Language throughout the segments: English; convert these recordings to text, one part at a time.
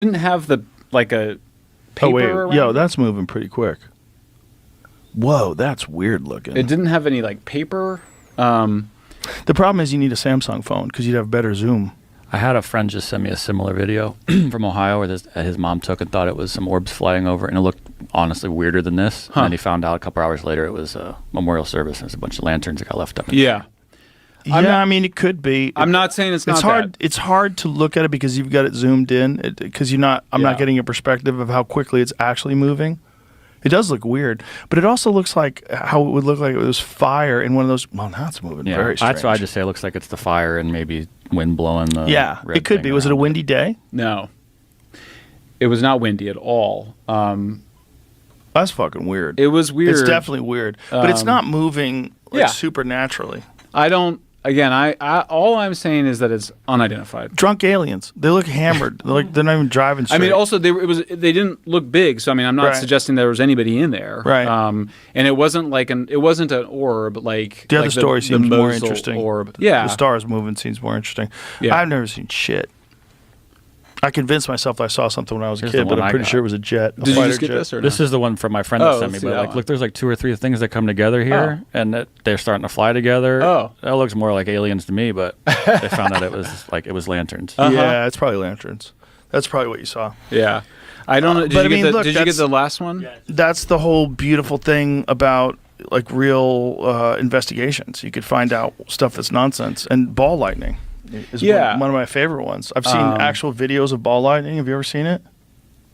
didn't have the like a paper. Oh wait, yo, that's moving pretty quick. Whoa, that's weird looking. It didn't have any like paper. The problem is you need a Samsung phone because you'd have better zoom. I had a friend just send me a similar video from Ohio where his mom took and thought it was some orbs flying over, and it looked honestly weirder than this. Huh. And then he found out a couple hours later it was a memorial service, and there's a bunch of lanterns that got left up. Yeah. I mean, it could be. I'm not saying it's not hard. that. It's hard to look at it because you've got it zoomed in. Because you're not. I'm not getting a perspective of how quickly it's actually moving. It does look weird, but it also looks like how it would look like it was fire in one of those. Well, now it's moving very strange. That's why I just say it looks like it's the fire and maybe wind blowing the. Yeah, red it could thing be. Was it a around. windy day? No. It was not windy at all. That's fucking weird. It was weird. It's definitely weird, but it's not moving supernaturally. I don't. Again, I all I'm saying is that it's unidentified. Drunk aliens. They look hammered. They're not even driving straight. I mean, also they didn't look big, so I mean, I'm not suggesting there was anybody in there. Right. And it wasn't an orb like the other story seems the more Mosul interesting. Orb. Yeah. The stars moving seems more interesting. Yeah. I've never seen shit. I convinced myself I saw something when I was a Here's kid, the but one I'm I pretty got. sure it was a jet. Did you just get this or This no? is the one from my friend that sent me. let's see But that like, one. look, there's like 2 or 3 things that come together here, and they're starting to fly together. Oh. That looks more like aliens to me, but they found out it was lanterns. Yeah, it's probably lanterns. That's probably what you saw. Yeah. I don't know. Did but you I mean, get the look, Did you get that's- the last one? That's the whole beautiful thing about like real investigations. You could find out stuff that's nonsense. And ball lightning is one of my favorite ones. I've seen actual videos of ball lightning. Have you ever seen it?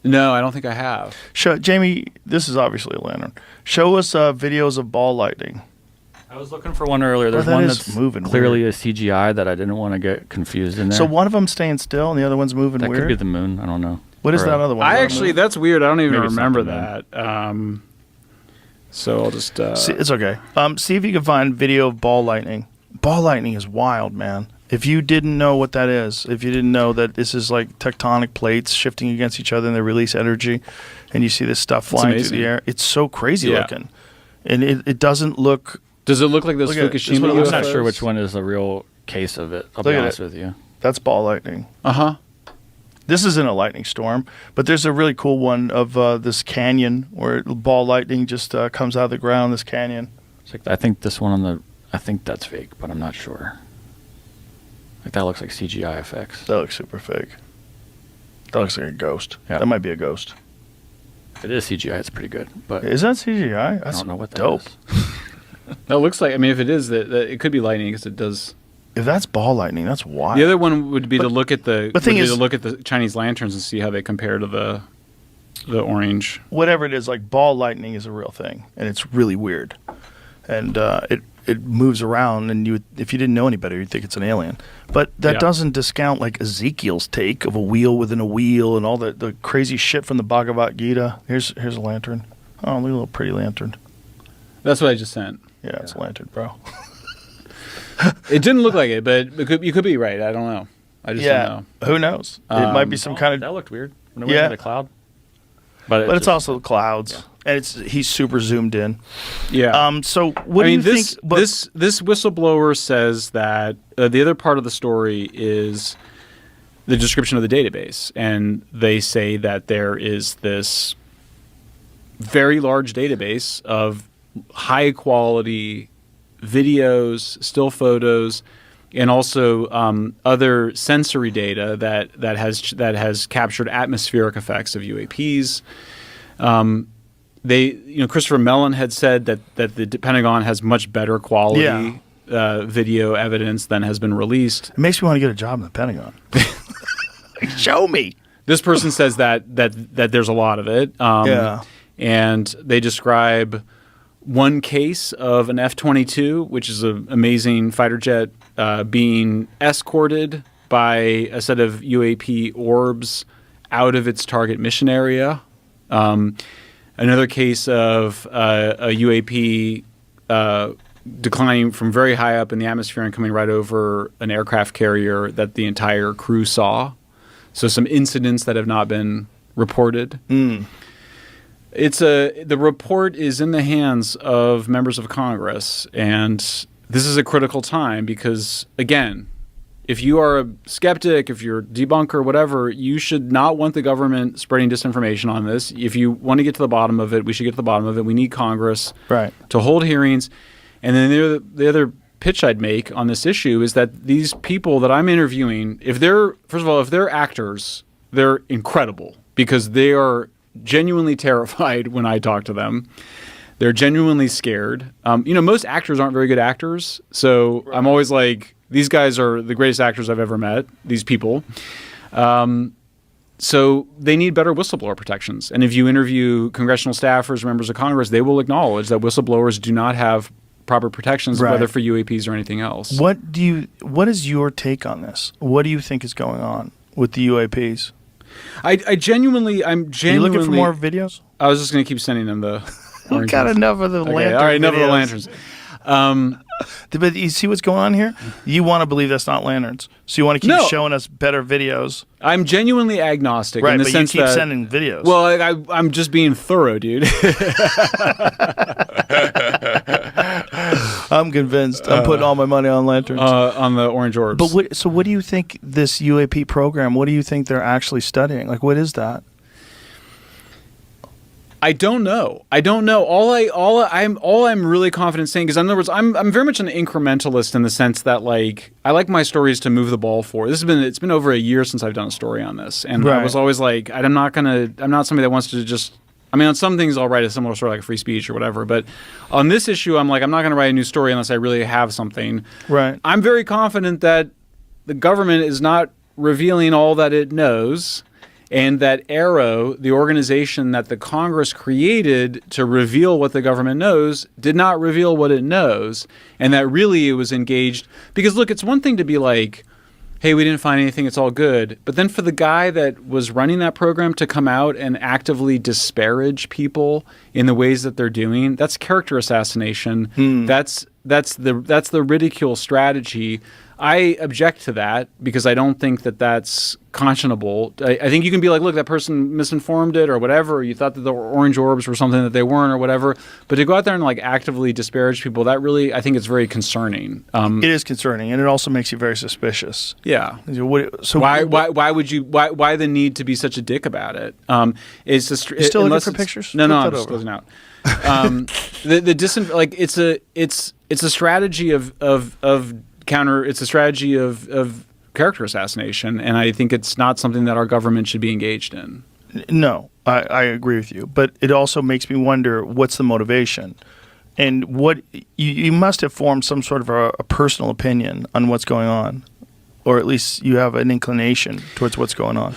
No, I don't think I have. Jamie, this is obviously a lantern. Show us videos of ball lightning. I was looking for one earlier. There's that one is that's moving clearly weird. a CGI that I didn't want to get confused in there. So one of them's staying still and the other one's moving that weird. could be the moon. I don't know. What is Or, that other one? That's weird. I don't even Maybe remember something, that. So I'll just. See, it's okay. See if you can find video of ball lightning. Ball lightning is wild, man. If you didn't know what that is, if you didn't know that this is like tectonic plates shifting against each other and they release energy, and you see this stuff flying through the air, it's so crazy looking. And it doesn't look... Does it look like those Look at it. Fukushima This one- I'm UFOs? not sure which one is the real case of it. I'll be Look at honest it. with you. That's ball lightning. Uh-huh. This isn't a lightning storm, but there's a really cool one of this canyon where ball lightning just comes out of the ground, this canyon. It's like, I think this one I think that's fake, but I'm not sure. Like that looks like CGI effects. That looks super fake. That looks like a ghost. Yeah. That might be a ghost. If it is CGI, it's pretty good. But Is that CGI? That's I don't know what that dope. is. That looks like. I mean, if it is, that it could be lightning because it does. If that's ball lightning, that's wild. The other one would be to look at the. the thing would be is- to look at the Chinese lanterns and see how they compare to the orange. Whatever it is, like ball lightning is a real thing, and it's really weird, and it moves around, and if you didn't know any better, you'd think it's an alien. But that doesn't discount like Ezekiel's take of a wheel within a wheel and all the crazy shit from the Bhagavad Gita. Here's a lantern. Oh, look at a little pretty lantern. That's what I just sent. Yeah, it's a lantern, bro. It didn't look like it, but you could be right. I don't know. I just don't know. Who knows? It might be some kind of. That looked weird. When it went into the cloud. But But it's also clouds, and he's super zoomed in. Yeah. So what do you think? This whistleblower says that the other part of the story is the description of the database, and they say that there is this very large database of high quality videos, still photos, and also other sensory data that has captured atmospheric effects of UAPs. Christopher Mellon had said that the Pentagon has much better quality video evidence than has been released. It makes me want to get a job in the Pentagon. Show me. This person says that there's a lot of it. And they describe one case of an F-22, which is an amazing fighter jet, being escorted by a set of UAP orbs out of its target mission area. Another case of a UAP declining from very high up in the atmosphere and coming right over an aircraft carrier that the entire crew saw. So some incidents that have not been reported. The report is in the hands of members of Congress, and this is a critical time because, again, if you are a skeptic, if you're a debunker, whatever, you should not want the government spreading disinformation on this. If you want to get to the bottom of it, we should get to the bottom of it. We need Congress to hold hearings. And then the other pitch I'd make on this issue is that these people that I'm interviewing, if they're actors, they're incredible because they are genuinely terrified when I talk to them. They're genuinely scared. Most actors aren't very good actors. So I'm always like, these guys are the greatest actors I've ever met, these people. So they need better whistleblower protections. And if you interview congressional staffers, members of Congress, they will acknowledge that whistleblowers do not have proper protections, whether for UAPs or anything else. What is your take on this? What do you think is going on with the UAPs? I'm genuinely. Are you looking for more videos? I was just going to keep sending them the. We've got enough of the lantern. All right, enough videos. of the lanterns. But you see what's going on here? You want to believe that's not lanterns, so you want to keep showing us better videos. I'm genuinely agnostic in the sense that you keep sending videos. Well, I'm just being thorough, dude. I'm convinced. I'm putting all my money on lanterns. On the orange orbs. But what do you think this UAP program? What do you think they're actually studying? Like, what is that? I don't know. All I'm really confident saying is, in other words, I'm very much an incrementalist in the sense that, like, I like my stories to move the ball forward. It's been over a year since I've done a story on this, and I was always like, I'm not somebody that wants to just. I mean, on some things I'll write a similar story like free speech or whatever, but on this issue, I'm like, I'm not going to write a new story unless I really have something. Right. I'm very confident that the government is not revealing all that it knows. And that Arrow, the organization that the Congress created to reveal what the government knows, did not reveal what it knows. And that really it was engaged. Because, look, it's one thing to be like, hey, we didn't find anything, it's all good. But then for the guy that was running that program to come out and actively disparage people in the ways that they're doing, that's character assassination. That's the ridicule strategy. I object to that because I don't think that that's conscionable. I think you can be like, look, that person misinformed it or whatever. Or you thought that the orange orbs were something that they weren't or whatever. But to go out there and like actively disparage people, that really, I think it's very concerning. It is concerning, and it also makes you very suspicious. Yeah. So why the need to be such a dick about it? It's just you still looking for pictures? No, I'm just closing out. It's a strategy it's a strategy of character assassination, and I think it's not something that our government should be engaged in. No, I agree with you, but it also makes me wonder what's the motivation, and what you must have formed some sort of a personal opinion on what's going on, or at least you have an inclination towards what's going on.